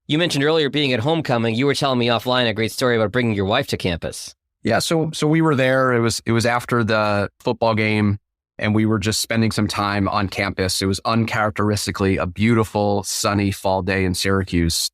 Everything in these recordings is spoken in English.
You mentioned earlier being at homecoming. You were telling me offline a great story about bringing your wife to campus. Yeah, so we were there. It was after the football game, and we were just spending some time on campus. It was uncharacteristically a beautiful, sunny fall day in Syracuse.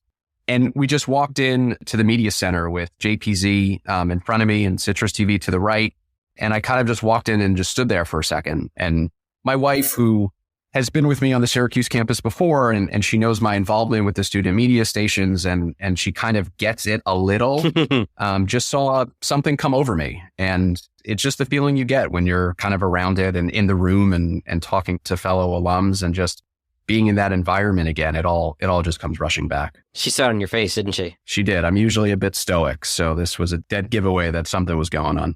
And we just walked in to the media center with JPZ in front of me and Citrus TV to the right. And I kind of just walked in and just stood there for a second. And my wife, who has been with me on the Syracuse campus before, and she knows my involvement with the student media stations, and she kind of gets it a little, just saw something come over me. And it's just the feeling you get when you're kind of around it and in the room and talking to fellow alums and just being in that environment again. It all just comes rushing back. She saw it on your face, didn't she? She did. I'm usually a bit stoic, so this was a dead giveaway that something was going on.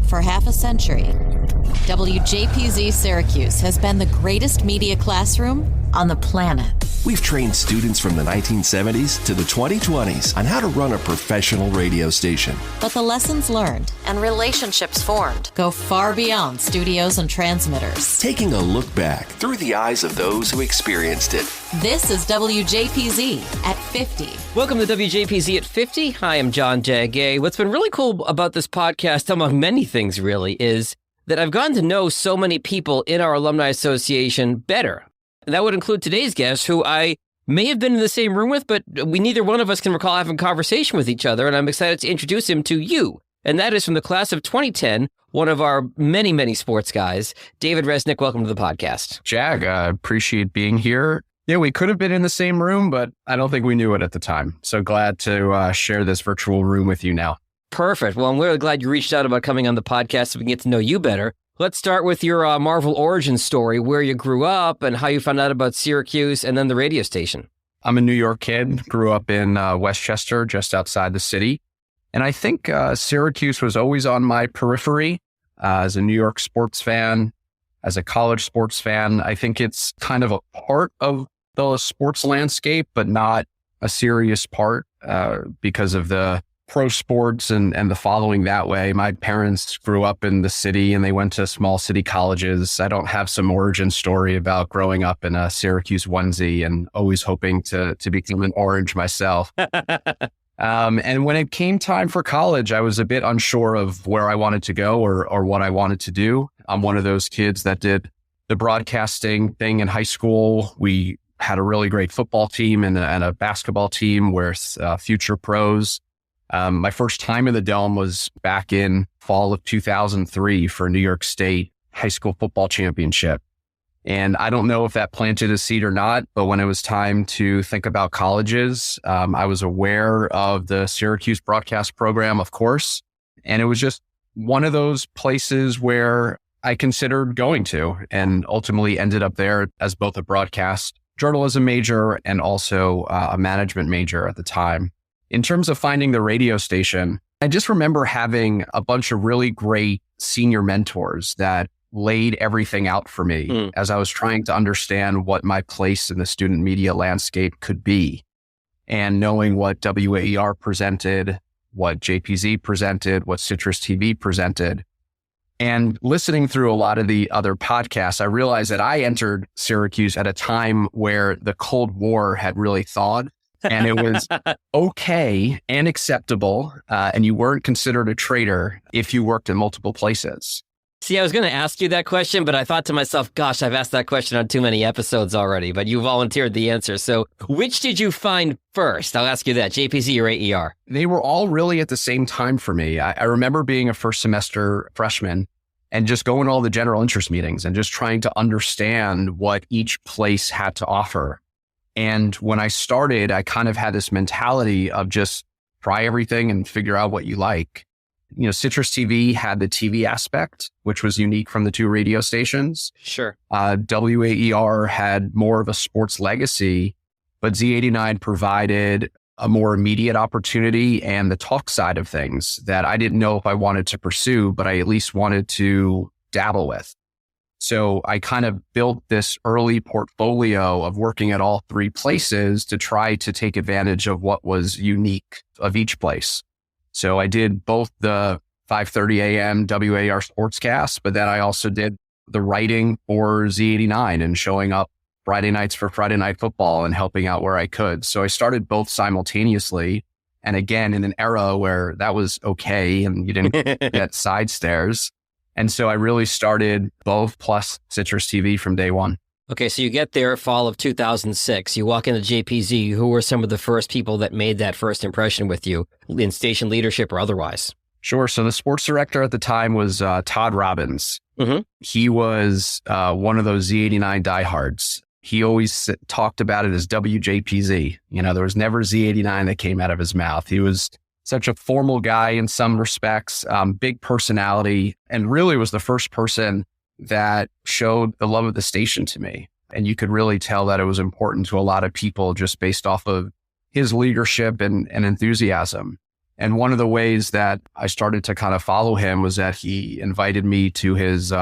For half a century, WJPZ Syracuse has been the greatest media classroom on the planet. We've trained students from the 1970s to the 2020s on how to run a professional radio station. But the lessons learned and relationships formed go far beyond studios and transmitters. Taking a look back through the eyes of those who experienced it. This is WJPZ at 50. Welcome to WJPZ at 50. Hi, I'm John Jagay. What's been really cool about this podcast, among many things really, is that I've gotten to know so many people in our Alumni Association better. And that would include today's guest, who I may have been in the same room with, but neither one of us can recall having a conversation with each other, and I'm excited to introduce him to you. And that is from the class of 2010, one of our many, many sports guys, David Resnick. Welcome to the podcast. Jag, I appreciate being here. Yeah, we could have been in the same room, but I don't think we knew it at the time. So glad to share this virtual room with you now. Perfect. Well, I'm really glad you reached out about coming on the podcast so we can get to know you better. Let's start with your Marvel origin story, where you grew up and how you found out about Syracuse and then the radio station. I'm a New York kid, grew up in Westchester, just outside the city. And I think Syracuse was always on my periphery as a New York sports fan, as a college sports fan. I think it's kind of a part of the sports landscape, but not a serious part because of the pro sports and the following that way. My parents grew up in the city and they went to small city colleges. I don't have some origin story about growing up in a Syracuse onesie and always hoping to become an Orange myself. And when it came time for college, I was a bit unsure of where I wanted to go or what I wanted to do. I'm one of those kids that did the broadcasting thing in high school. We had a really great football team and a basketball team with future pros. My first time in the Dome was back in fall of 2003 for New York State high school football championship. And I don't know if that planted a seed or not, but when it was time to think about colleges, I was aware of the Syracuse broadcast program, of course. And it was just one of those places where I considered going to, and ultimately ended up there as both a broadcast journalism major and also a management major at the time. In terms of finding the radio station, I just remember having a bunch of really great senior mentors that laid everything out for me as I was trying to understand what my place in the student media landscape could be. And knowing what WAER presented, what JPZ presented, what Citrus TV presented, and listening through a lot of the other podcasts, I realized that I entered Syracuse at a time where the Cold War had really thawed. And it was okay and acceptable, and you weren't considered a traitor if you worked in multiple places. See, I was going to ask you that question, but I thought to myself, gosh, I've asked that question on too many episodes already, but you volunteered the answer. So which did you find first? I'll ask you that, JPZ or AER? They were all really at the same time for me. I remember being a first semester freshman and just going to all the general interest meetings and just trying to understand what each place had to offer. And when I started, I kind of had this mentality of just try everything and figure out what you like. You know, Citrus TV had the TV aspect, which was unique from the two radio stations. Sure. WAER had more of a sports legacy, but Z89 provided a more immediate opportunity and the talk side of things that I didn't know if I wanted to pursue, but I at least wanted to dabble with. So I kind of built this early portfolio of working at all three places to try to take advantage of what was unique of each place. So I did both the 5:30 a.m. WAER sportscast, but then I also did the writing for Z89 and showing up Friday nights for Friday Night Football and helping out where I could. So I started both simultaneously. And again, in an era where that was okay and you didn't get side stares. And so I really started both plus Citrus TV from day one. Okay, so you get there fall of 2006. You walk into JPZ. Who were some of the first people that made that first impression with you in station leadership or otherwise? Sure. So the sports director at the time was Todd Robbins. Mm-hmm. He was one of those Z89 diehards. He always talked about it as WJPZ. There was never Z89 that came out of his mouth. He was such a formal guy in some respects, big personality, and really was the first person that showed the love of the station to me. And you could really tell that it was important to a lot of people just based off of his leadership and enthusiasm. And one of the ways that I started to kind of follow him was that he invited me to his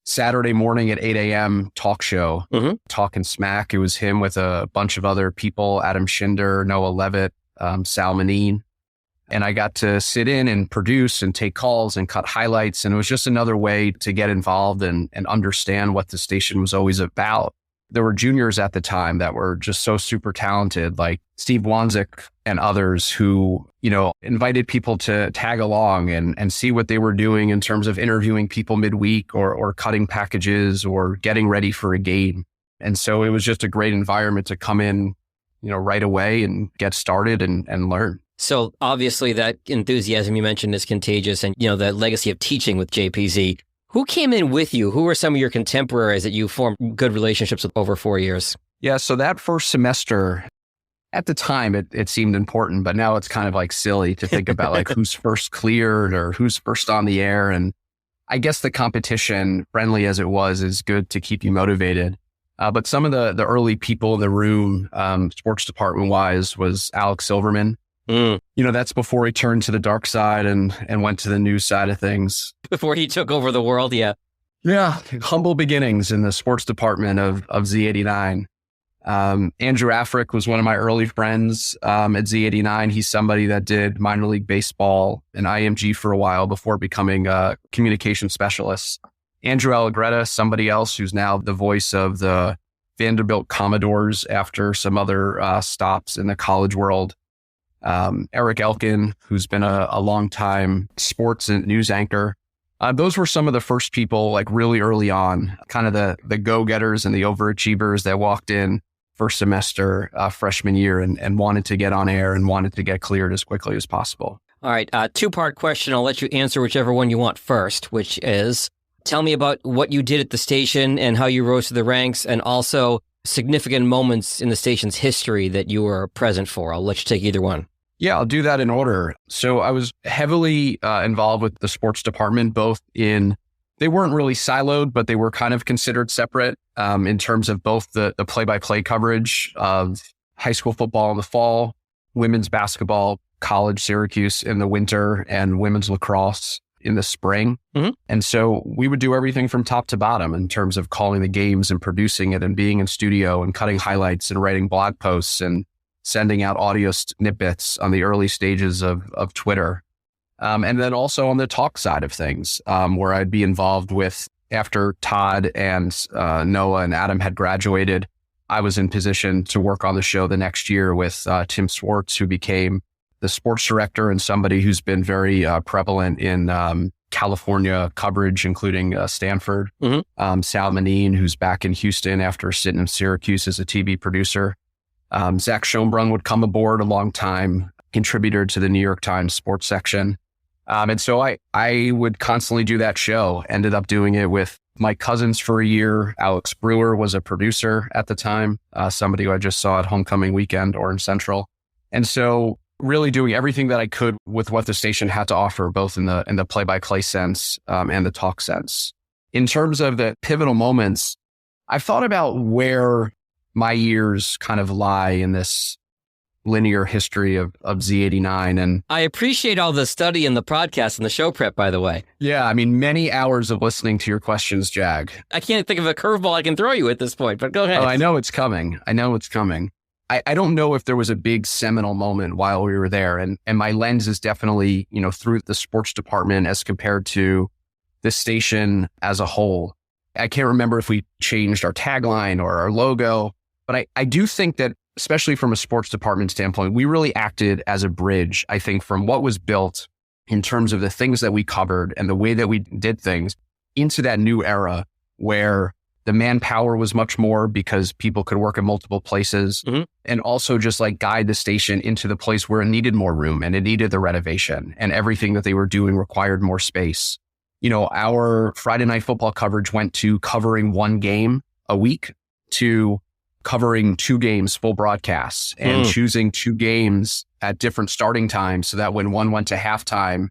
Saturday morning at 8 a.m. talk show, Talking Smack. It was him with a bunch of other people, Adam Schinder, Noah Levitt, Sal Manine. And I got to sit in and produce and take calls and cut highlights. And it was just another way to get involved and understand what the station was always about. There were juniors at the time that were just so super talented, like Steve Wanzik and others who, invited people to tag along and see what they were doing in terms of interviewing people midweek or cutting packages or getting ready for a game. And so it was just a great environment to come in, right away and get started and learn. So obviously that enthusiasm you mentioned is contagious and, the legacy of teaching with JPZ. Who came in with you? Who were some of your contemporaries that you formed good relationships with over 4 years? Yeah, so that first semester, at the time, it seemed important, but now it's kind of like silly to think about like who's first cleared or who's first on the air. And I guess the competition, friendly as it was, is good to keep you motivated. But some of the early people in the room, sports department wise, was Alex Silverman. That's before he turned to the dark side and went to the news side of things. Before he took over the world, yeah. Yeah, humble beginnings in the sports department of Z89. Andrew Afric was one of my early friends at Z89. He's somebody that did minor league baseball and IMG for a while before becoming a communication specialist. Andrew Allegretta, somebody else who's now the voice of the Vanderbilt Commodores after some other stops in the college world. Eric Elkin, who's been a long time sports and news anchor. Those were some of the first people, like really early on, kind of the go-getters and the overachievers that walked in first semester, freshman year and wanted to get on air and wanted to get cleared as quickly as possible. All right. Two-part question. I'll let you answer whichever one you want first, which is tell me about what you did at the station and how you rose to the ranks, and also significant moments in the station's history that you were present for. I'll let you take either one. Yeah, I'll do that in order. So I was heavily involved with the sports department, they weren't really siloed, but they were kind of considered separate in terms of both the play-by-play coverage of high school football in the fall, women's basketball, college Syracuse in the winter, and women's lacrosse in the spring. Mm-hmm. And so we would do everything from top to bottom in terms of calling the games and producing it and being in studio and cutting highlights and writing blog posts and sending out audio snippets on the early stages of Twitter. And then also on the talk side of things, where I'd be involved with after Todd and Noah and Adam had graduated, I was in position to work on the show the next year with Tim Swartz, who became the sports director and somebody who's been very prevalent in California coverage, including Stanford. Mm-hmm. Sal Manine, who's back in Houston after sitting in Syracuse as a TV producer. Zach Schoenbrunn would come aboard, a long-time contributor to the New York Times sports section. And so I would constantly do that show, ended up doing it with Mike Cousins for a year. Alex Brewer was a producer at the time, somebody who I just saw at Homecoming Weekend, Orange Central. And so really doing everything that I could with what the station had to offer, both in the play-by-play sense and the talk sense. In terms of the pivotal moments, I've thought about where my years kind of lie in this linear history of Z89. And I appreciate all the study and the podcast and the show prep, by the way. Yeah, I mean, many hours of listening to your questions, Jag. I can't think of a curveball I can throw you at this point, but go ahead. Oh, I know it's coming. I don't know if there was a big seminal moment while we were there. And my lens is definitely, through the sports department as compared to the station as a whole. I can't remember if we changed our tagline or our logo, but I do think that, especially from a sports department standpoint, we really acted as a bridge, I think, from what was built in terms of the things that we covered and the way that we did things into that new era where the manpower was much more because people could work in multiple places, and also just like guide the station into the place where it needed more room and it needed the renovation, and everything that they were doing required more space. You know, our Friday night football coverage went to covering one game a week to covering 2 games, full broadcasts, and choosing 2 games at different starting times so that when one went to halftime,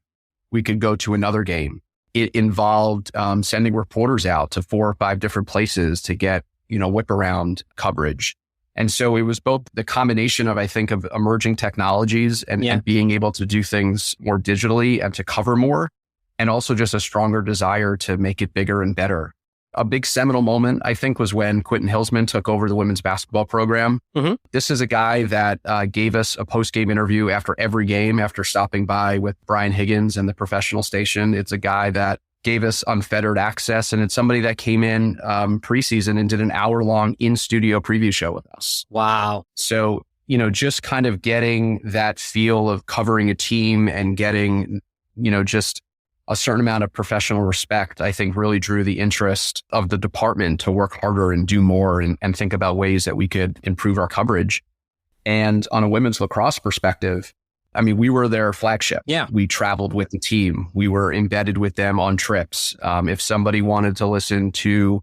we could go to another game. It involved sending reporters out to 4 or 5 different places to get, whip around coverage. And so it was both the combination of, I think, of emerging technologies and being able to do things more digitally and to cover more, and also just a stronger desire to make it bigger and better. A big seminal moment, I think, was when Quentin Hillsman took over the women's basketball program. This is a guy that gave us a post-game interview after every game, after stopping by with Brian Higgins and the professional station. It's a guy that gave us unfettered access, and it's somebody that came in preseason and did an hour-long in-studio preview show with us. Wow. So, just kind of getting that feel of covering a team and getting, just a certain amount of professional respect, I think really drew the interest of the department to work harder and do more and think about ways that we could improve our coverage. And on a women's lacrosse perspective, I mean, we were their flagship. Yeah. We traveled with the team. We were embedded with them on trips. If somebody wanted to listen to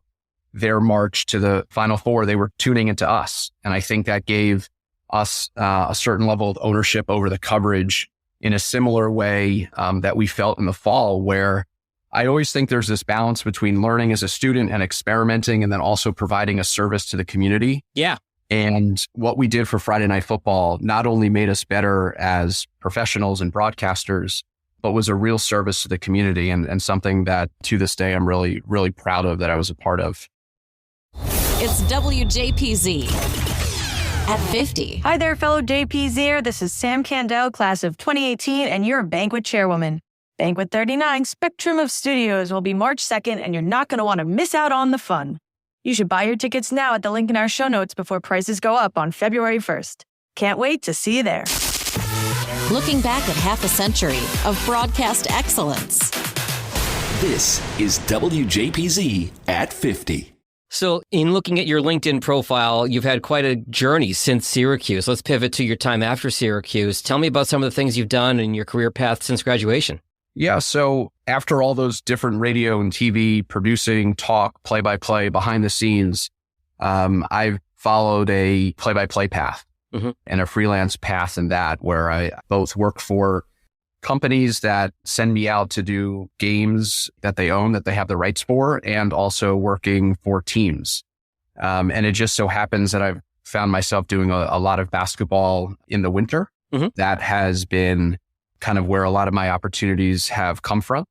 their march to the Final Four, they were tuning into us. And I think that gave us a certain level of ownership over the coverage in a similar way that we felt in the fall, where I always think there's this balance between learning as a student and experimenting, and then also providing a service to the community. Yeah. And what we did for Friday Night Football not only made us better as professionals and broadcasters, but was a real service to the community, and something that to this day I'm really, really proud of that I was a part of. It's WJPZ at 50. Hi there, fellow JPZer. This is Sam Candell, class of 2018, and you're a banquet chairwoman. Banquet 39, Spectrum of Studios, will be March 2nd, and you're not going to want to miss out on the fun. You should buy your tickets now at the link in our show notes before prices go up on February 1st. Can't wait to see you there. Looking back at half a century of broadcast excellence. This is WJPZ at 50. So in looking at your LinkedIn profile, you've had quite a journey since Syracuse. Let's pivot to your time after Syracuse. Tell me about some of the things you've done in your career path since graduation. Yeah. So after all those different radio and TV producing, talk, play-by-play, behind the scenes, I've followed a play-by-play path and a freelance path in that, where I both work for companies that send me out to do games that they own, that they have the rights for, and also working for teams. And it just so happens that I've found myself doing a lot of basketball in the winter. That has been kind of where a lot of my opportunities have come from.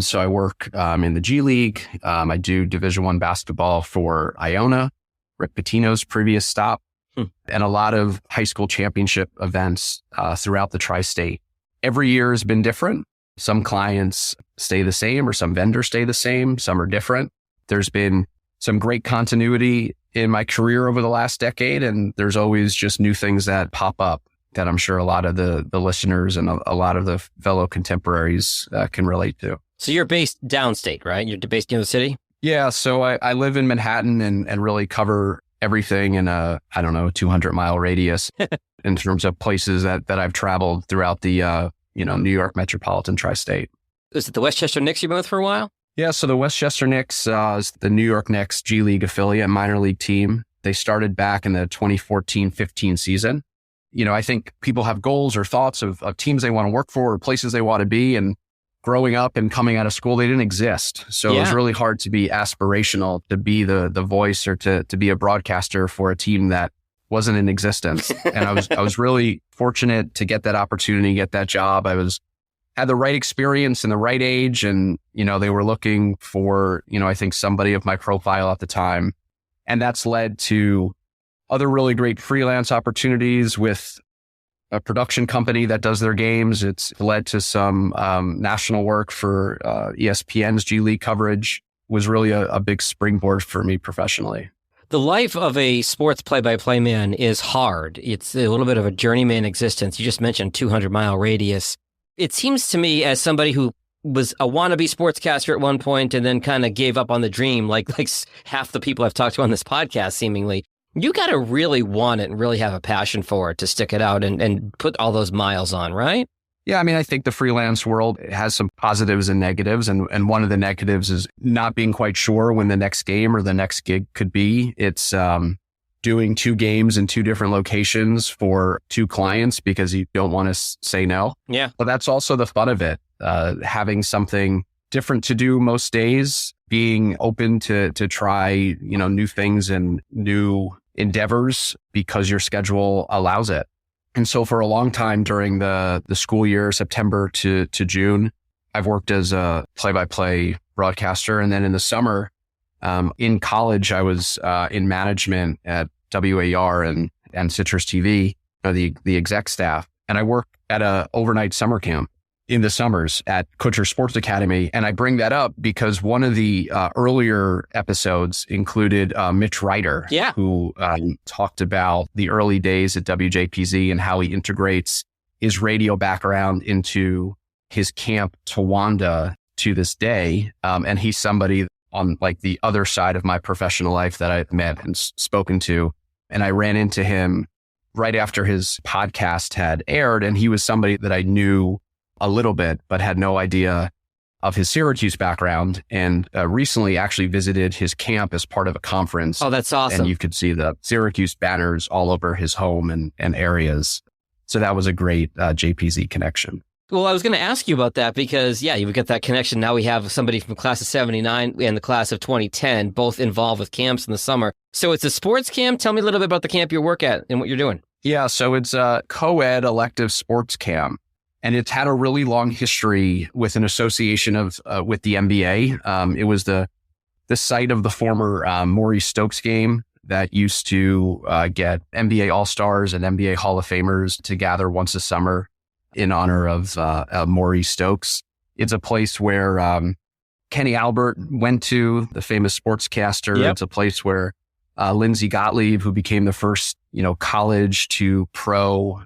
So I work in the G League. I do Division I basketball for Iona, Rick Pitino's previous stop, and a lot of high school championship events throughout the tri-state. Every year has been different. Some clients stay the same, or some vendors stay the same. Some are different. There's been some great continuity in my career over the last decade, and there's always just new things that pop up that I'm sure a lot of the listeners and a lot of the fellow contemporaries can relate to. So you're based downstate, right? You're based in the city? Yeah. So I live in Manhattan and really cover everything in a 200-mile radius in terms of places that I've traveled throughout the, New York metropolitan tri-state. Is it the Westchester Knicks you've been with for a while? Yeah. So the Westchester Knicks is the New York Knicks G League affiliate, minor league team. They started back in the 2014-15 season. I think people have goals or thoughts of teams they want to work for or places they want to be. And growing up and coming out of school, they didn't exist. So it was really hard to be aspirational, to be the voice, or to be a broadcaster for a team that wasn't in existence. And I was really fortunate to get that opportunity, get that job. Had the right experience and the right age. And, they were looking for, I think somebody of my profile at the time. And that's led to other really great freelance opportunities with a production company that does their games. It's led to some national work for ESPN's G League coverage. was really a big springboard for me professionally. The life of a sports play-by-play man is hard. It's a little bit of a journeyman existence. You just mentioned 200-mile radius. It seems to me, as somebody who was a wannabe sportscaster at one point and then kind of gave up on the dream, like half the people I've talked to on this podcast, seemingly, you got to really want it and really have a passion for it to stick it out and put all those miles on, right? Yeah, I mean, I think the freelance world has some positives and negatives. And one of the negatives is not being quite sure when the next game or the next gig could be. It's doing 2 games in 2 different locations for 2 clients because you don't want to say no. Yeah. But that's also the fun of it. Having something different to do most days, being open to try, new things and new endeavors because your schedule allows it. And so for a long time during the school year, September to June, I've worked as a play-by-play broadcaster. And then in the summer, in college, I was in management at WAER and Citrus TV, the exec staff. And I worked at a overnight summer camp in the summers at Kutcher Sports Academy. And I bring that up because one of the earlier episodes included Mitch Ryder, who talked about the early days at WJPZ and how he integrates his radio background into his camp Tawanda to this day. And he's somebody on like the other side of my professional life that I've met and spoken to. And I ran into him right after his podcast had aired. And he was somebody that I knew a little bit, but had no idea of his Syracuse background, and recently actually visited his camp as part of a conference. Oh, that's awesome. And you could see the Syracuse banners all over his home and areas. So that was a great JPZ connection. Well, I was going to ask you about that because, you've got that connection. Now we have somebody from the class of 79 and the class of 2010, both involved with camps in the summer. So it's a sports camp. Tell me a little bit about the camp you work at and what you're doing. Yeah, so it's a co-ed elective sports camp. And it's had a really long history with an association with the NBA. It was the site of the former Maury Stokes game that used to get NBA All-Stars and NBA Hall of Famers to gather once a summer in honor of Maury Stokes. It's a place where Kenny Albert went to, the famous sportscaster. Yep. It's a place where Lindsey Gottlieb, who became the first college to pro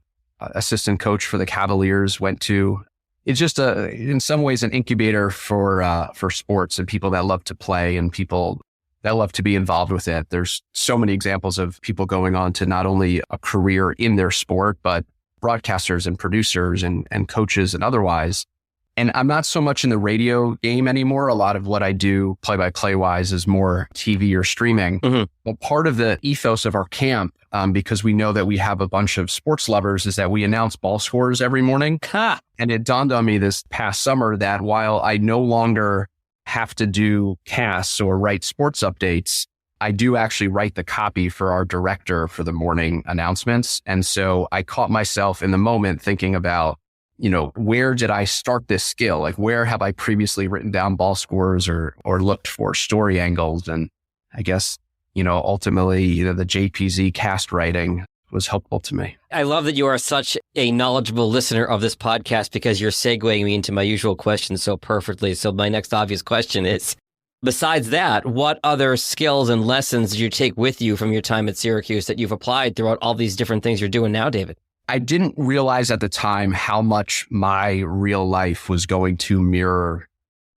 assistant coach for the Cavaliers, went to. It's just in some ways an incubator for sports and people that love to play and people that love to be involved with it. There's so many examples of people going on to not only a career in their sport, but broadcasters and producers and coaches and otherwise. And I'm not so much in the radio game anymore. A lot of what I do play-by-play wise is more TV or streaming. Mm-hmm. But part of the ethos of our camp, because we know that we have a bunch of sports lovers, is that we announce ball scores every morning. And it dawned on me this past summer that while I no longer have to do casts or write sports updates, I do actually write the copy for our director for the morning announcements. And so I caught myself in the moment thinking about, where did I start this skill? Like, where have I previously written down ball scores or looked for story angles? And I guess, ultimately, the JPZ cast writing was helpful to me. I love that you are such a knowledgeable listener of this podcast because you're segueing me into my usual questions so perfectly. So my next obvious question is, besides that, what other skills and lessons did you take with you from your time at Syracuse that you've applied throughout all these different things you're doing now, David? I didn't realize at the time how much my real life was going to mirror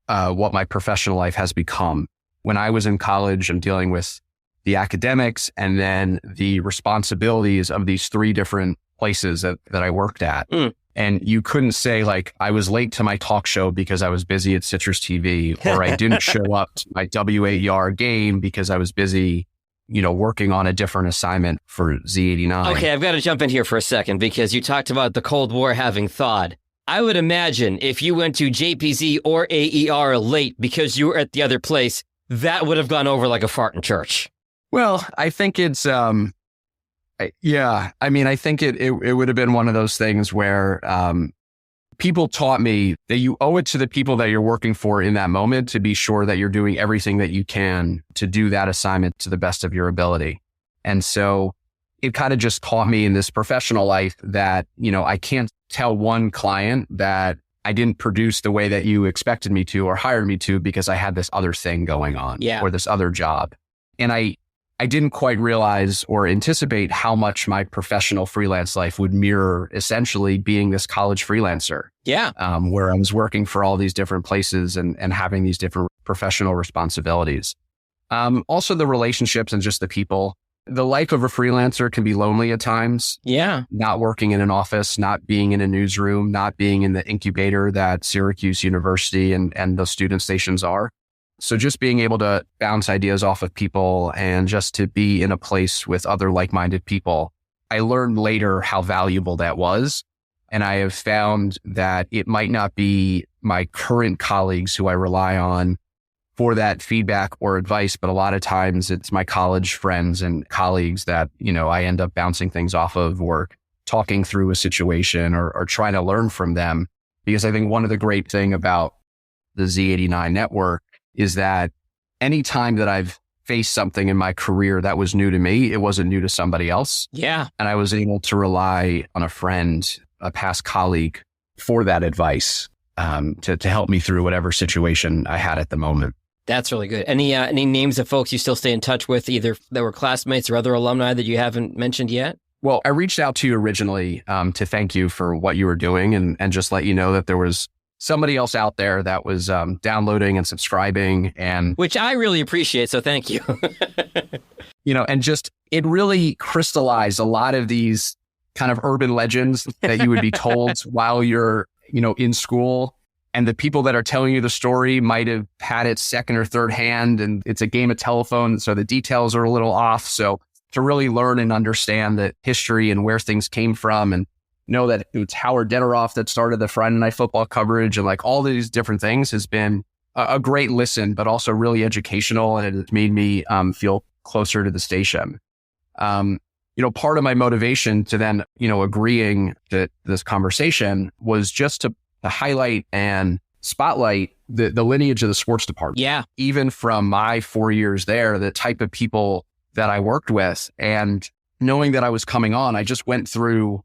what my professional life has become. When I was in college, I'm dealing with the academics and then the responsibilities of these 3 different places that I worked at. And you couldn't say like I was late to my talk show because I was busy at Citrus TV, or I didn't show up to my WAER game because I was busy working on a different assignment for Z89. Okay, I've got to jump in here for a second because you talked about the Cold War having thawed. I would imagine if you went to JPZ or AER late because you were at the other place, that would have gone over like a fart in church. Well, I think it's, I think it would have been one of those things where people taught me that you owe it to the people that you're working for in that moment to be sure that you're doing everything that you can to do that assignment to the best of your ability. And so it kind of just taught me in this professional life that, I can't tell one client that I didn't produce the way that you expected me to or hired me to because I had this other thing going on or this other job. And I didn't quite realize or anticipate how much my professional freelance life would mirror essentially being this college freelancer. Yeah. Where I was working for all these different places and having these different professional responsibilities. Also the relationships and just the people. The life of a freelancer can be lonely at times. Yeah. Not working in an office, not being in a newsroom, not being in the incubator that Syracuse University and the student stations are. So just being able to bounce ideas off of people and just to be in a place with other like-minded people. I learned later how valuable that was. And I have found that it might not be my current colleagues who I rely on for that feedback or advice, but a lot of times it's my college friends and colleagues that, I end up bouncing things off of or talking through a situation or trying to learn from them. Because I think one of the great thing about the Z89 network is that anytime that I've faced something in my career that was new to me, it wasn't new to somebody else. Yeah. And I was able to rely on a friend, a past colleague for that advice to help me through whatever situation I had at the moment. That's really good. Any names of folks you still stay in touch with, either that were classmates or other alumni that you haven't mentioned yet? Well, I reached out to you originally to thank you for what you were doing and just let you know that there was somebody else out there that was downloading and subscribing, and which I really appreciate. So thank you. And just it really crystallized a lot of these kind of urban legends that you would be told while you're, in school. And the people that are telling you the story might have had it second or third hand, and it's a game of telephone. So the details are a little off. So to really learn and understand the history and where things came from and know that it's Howard Dederoff that started the Friday Night Football coverage and like all these different things has been a great listen, but also really educational. And it has made me feel closer to the station. Part of my motivation to then, agreeing to this conversation was just to highlight and spotlight the lineage of the sports department. Yeah. Even from my 4 years there, the type of people that I worked with, and knowing that I was coming on, I just went through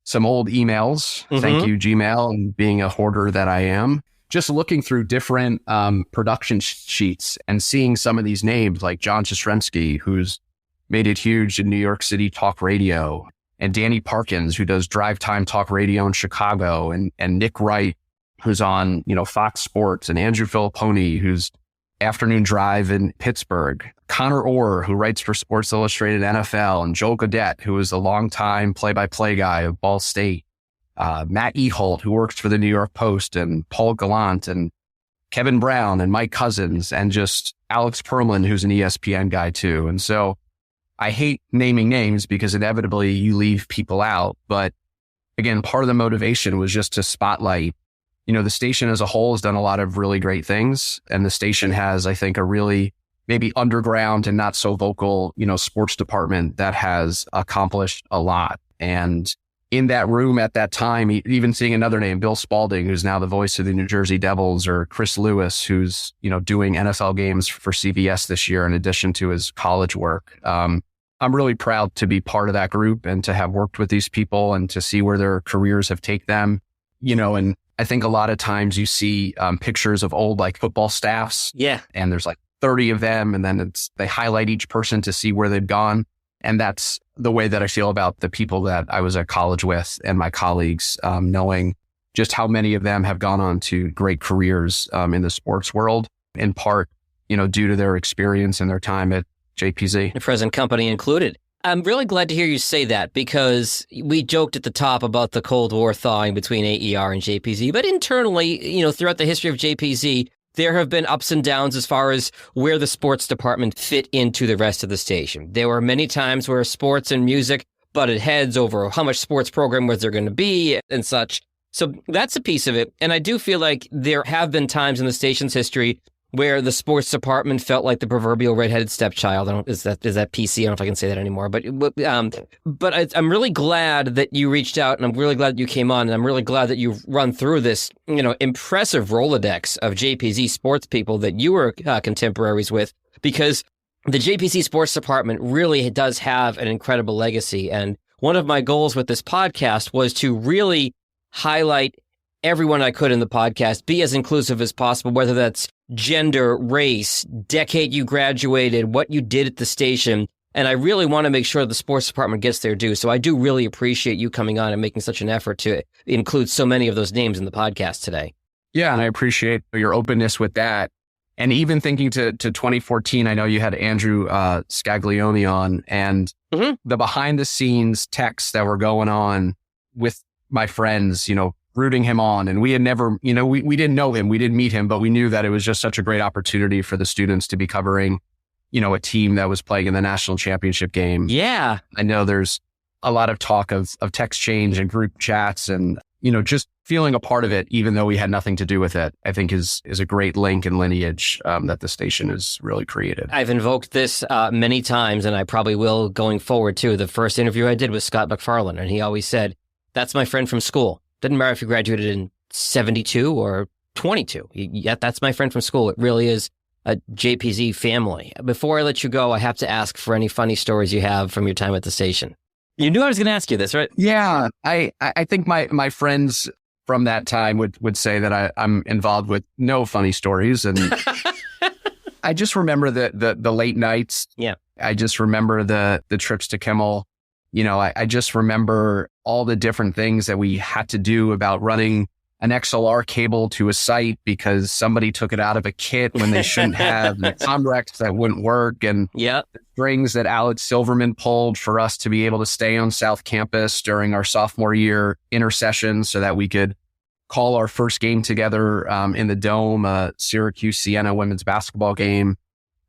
some old emails. Mm-hmm. Thank you, Gmail, and being a hoarder that I am, just looking through different production sheets and seeing some of these names like John Jastrzemski, who's made it huge in New York City talk radio, and Danny Parkins, who does drive time talk radio in Chicago, and Nick Wright, who's on, Fox Sports, and Andrew Filipponi, who's afternoon drive in Pittsburgh, Connor Orr, who writes for Sports Illustrated NFL, and Joel Godet, who is a longtime play-by-play guy of Ball State, Matt Eholt, who works for the New York Post, and Paul Gallant, and Kevin Brown, and Mike Cousins, and just Alex Perlman, who's an ESPN guy too. And so I hate naming names because inevitably you leave people out. But again, part of the motivation was just to spotlight, the station as a whole has done a lot of really great things. And the station has, I think, a really maybe underground and not so vocal, sports department that has accomplished a lot. And in that room at that time, even seeing another name, Bill Spalding, who's now the voice of the New Jersey Devils, or Chris Lewis, who's, doing NFL games for CBS this year in addition to his college work. I'm really proud to be part of that group and to have worked with these people and to see where their careers have taken them, and I think a lot of times you see pictures of old football staffs. Yeah. And there's 30 of them, and then they highlight each person to see where they've gone. And that's the way that I feel about the people that I was at college with and my colleagues, knowing just how many of them have gone on to great careers in the sports world, in part, due to their experience and their time at JPZ. The present company included. I'm really glad to hear you say that, because we joked at the top about the Cold War thawing between AER and JPZ. But internally, throughout the history of JPZ, there have been ups and downs as far as where the sports department fit into the rest of the station. There were many times where sports and music butted heads over how much sports program was there going to be and such. So that's a piece of it. And I do feel like there have been times in the station's history where the sports department felt like the proverbial redheaded stepchild. Is that PC? I don't know if I can say that anymore. But I'm really glad that you reached out, and I'm really glad that you came on, and I'm really glad that you've run through this, impressive Rolodex of JPZ sports people that you were contemporaries with, because the JPZ sports department really does have an incredible legacy. And one of my goals with this podcast was to really highlight everyone I could in the podcast, be as inclusive as possible, whether that's gender, race, decade you graduated, what you did at the station. And I really want to make sure the sports department gets their due. So I do really appreciate you coming on and making such an effort to include so many of those names in the podcast today. Yeah, and I appreciate your openness with that. And even thinking to 2014, I know you had Andrew Scaglione on, and the behind the scenes texts that were going on with my friends, rooting him on. And we had never, we didn't know him, we didn't meet him, but we knew that it was just such a great opportunity for the students to be covering, a team that was playing in the national championship game. Yeah. I know there's a lot of talk of text change and group chats and, just feeling a part of it, even though we had nothing to do with it, I think is a great link and lineage that the station has really created. I've invoked this many times, and I probably will going forward too. The first interview I did with Scott McFarland, and he always said, "That's my friend from school. Didn't matter if you graduated in 72 or 22. That's my friend from school." It really is a JPZ family. Before I let you go, I have to ask for any funny stories you have from your time at the station. You knew I was going to ask you this, right? Yeah, I think my friends from that time would say that I'm involved with no funny stories. And I just remember the late nights. Yeah. I just remember the trips to Kimmel. I just remember all the different things that we had to do about running an XLR cable to a site because somebody took it out of a kit when they shouldn't have, and the Comrex that wouldn't work, and the strings that Alex Silverman pulled for us to be able to stay on South Campus during our sophomore year intersessions so that we could call our first game together in the Dome, Syracuse-Siena women's basketball game.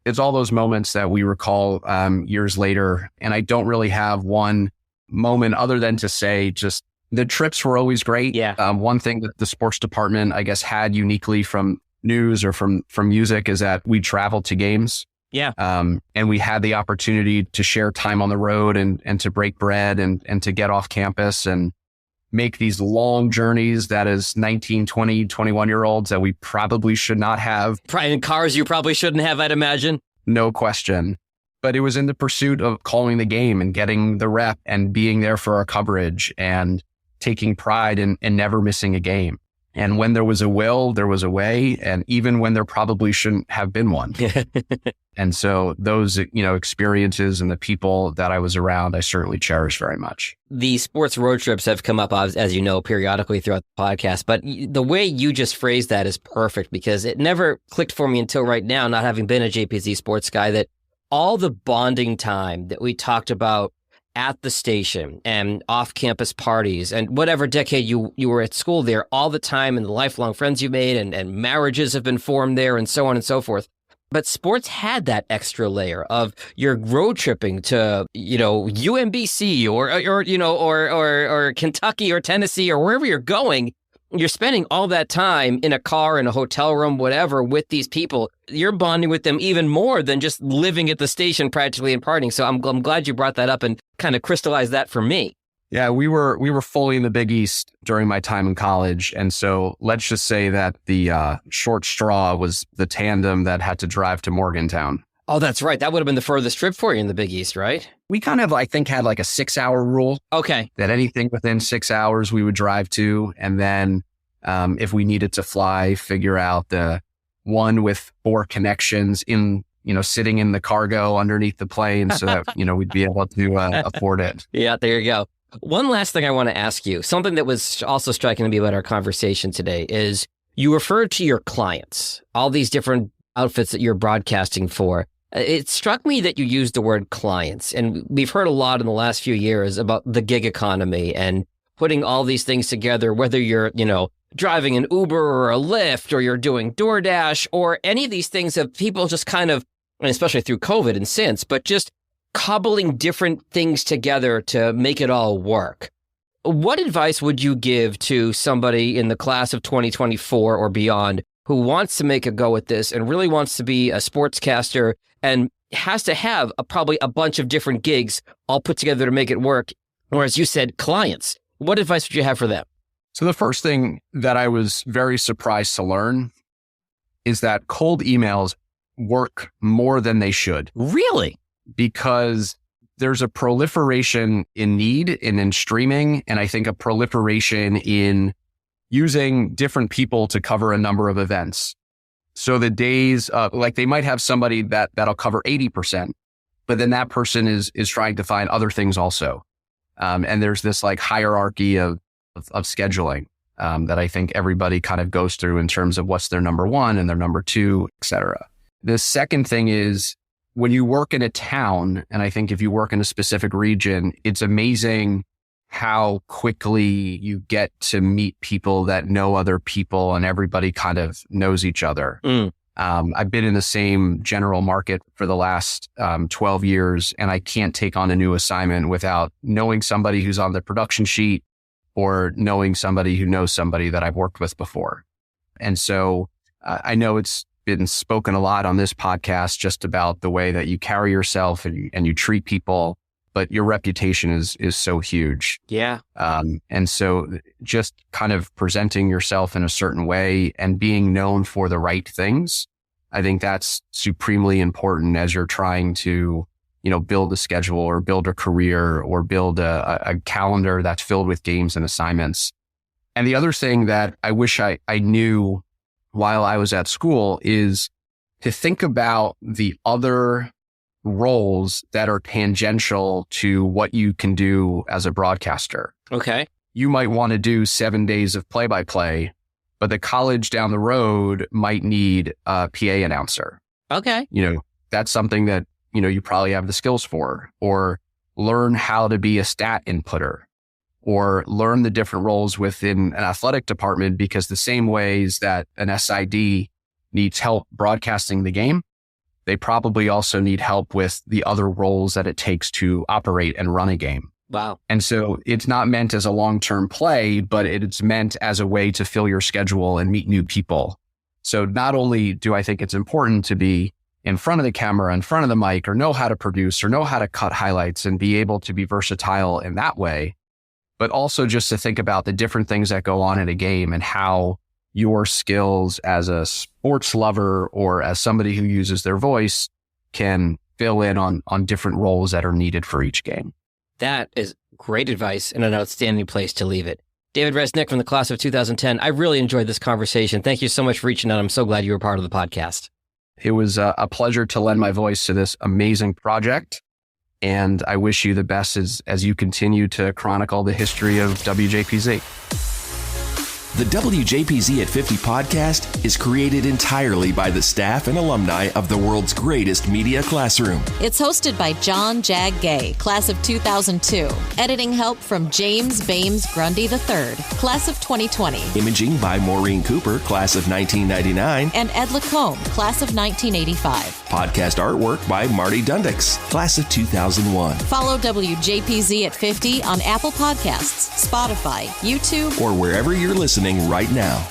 It's all those moments that we recall years later. And I don't really have one moment other than to say just the trips were always great. Yeah. One thing that the sports department, I guess, had uniquely from news or from music is that we traveled to games. Yeah. And we had the opportunity to share time on the road and to break bread and to get off campus and make these long journeys that as 19, 20, 21-year-olds that we probably should not have. In cars you probably shouldn't have, I'd imagine. No question. But it was in the pursuit of calling the game and getting the rep and being there for our coverage and taking pride in never missing a game. And when there was a will, there was a way. And even when there probably shouldn't have been one. And so those, experiences and the people that I was around, I certainly cherish very much. The sports road trips have come up, as you know, periodically throughout the podcast. But the way you just phrased that is perfect because it never clicked for me until right now, not having been a JPZ sports guy, that all the bonding time that we talked about at the station and off-campus parties and whatever decade you were at school there, all the time and the lifelong friends you made and marriages have been formed there and so on and so forth. But sports had that extra layer of your road tripping to, UMBC or Kentucky or Tennessee or wherever you're going. You're spending all that time in a car, in a hotel room, whatever, with these people. You're bonding with them even more than just living at the station practically and partying. So I'm glad you brought that up and kind of crystallized that for me. Yeah, we were fully in the Big East during my time in college. And so let's just say that the short straw was the tandem that had to drive to Morgantown. Oh, that's right. That would have been the furthest trip for you in the Big East, right? We kind of, I think, had like a 6-hour rule. Okay. That anything within 6 hours we would drive to. And then if we needed to fly, figure out the one with 4 connections in, sitting in the cargo underneath the plane so that, we'd be able to afford it. Yeah, there you go. One last thing I want to ask you, something that was also striking to me about our conversation today is you referred to your clients, all these different outfits that you're broadcasting for. It struck me that you used the word clients, and we've heard a lot in the last few years about the gig economy and putting all these things together, whether you're, driving an Uber or a Lyft, or you're doing DoorDash, or any of these things of people just kind of, and especially through COVID and since, but just cobbling different things together to make it all work. What advice would you give to somebody in the class of 2024 or beyond who wants to make a go at this and really wants to be a sportscaster and has to have probably a bunch of different gigs all put together to make it work? Or as you said, clients. What advice would you have for them? So the first thing that I was very surprised to learn is that cold emails work more than they should. Really? Because there's a proliferation in need and in streaming, and I think a proliferation in, using different people to cover a number of events. So the days, like they might have somebody that'll cover 80%, but then that person is trying to find other things also. And there's this like hierarchy of scheduling that I think everybody kind of goes through in terms of what's their number one and their number two, et cetera. The second thing is when you work in a town, and I think if you work in a specific region, it's amazing how quickly you get to meet people that know other people and everybody kind of knows each other. I've been in the same general market for the last 12 years, and I can't take on a new assignment without knowing somebody who's on the production sheet or knowing somebody who knows somebody that I've worked with before. And so I know it's been spoken a lot on this podcast just about the way that you carry yourself and you treat people, but your reputation is so huge. Yeah. And so just kind of presenting yourself in a certain way and being known for the right things, I think that's supremely important as you're trying to, build a schedule or build a career or build a calendar that's filled with games and assignments. And the other thing that I wish I knew while I was at school is to think about the other roles that are tangential to what you can do as a broadcaster. Okay. You might want to do 7 days of play-by-play, but the college down the road might need a PA announcer. Okay. That's something that, you probably have the skills for, or learn how to be a stat inputter, or learn the different roles within an athletic department, because the same ways that an SID needs help broadcasting the game, they probably also need help with the other roles that it takes to operate and run a game. Wow. And so it's not meant as a long-term play, but it's meant as a way to fill your schedule and meet new people. So not only do I think it's important to be in front of the camera, in front of the mic, or know how to produce or know how to cut highlights and be able to be versatile in that way, but also just to think about the different things that go on in a game and how your skills as a sports lover or as somebody who uses their voice can fill in on different roles that are needed for each game. That is great advice and an outstanding place to leave it. David Resnick from the class of 2010. I really enjoyed this conversation. Thank you so much for reaching out. I'm so glad you were part of the podcast. It was a pleasure to lend my voice to this amazing project. And I wish you the best as you continue to chronicle the history of WJPZ. The WJPZ at 50 podcast is created entirely by the staff and alumni of the world's greatest media classroom. It's hosted by John Jag Gay, class of 2002. Editing help from James Bames Grundy III, class of 2020. Imaging by Maureen Cooper, class of 1999. And Ed Lacombe, class of 1985. Podcast artwork by Marty Dundix, class of 2001. Follow WJPZ at 50 on Apple Podcasts, Spotify, YouTube, or wherever you're listening right now.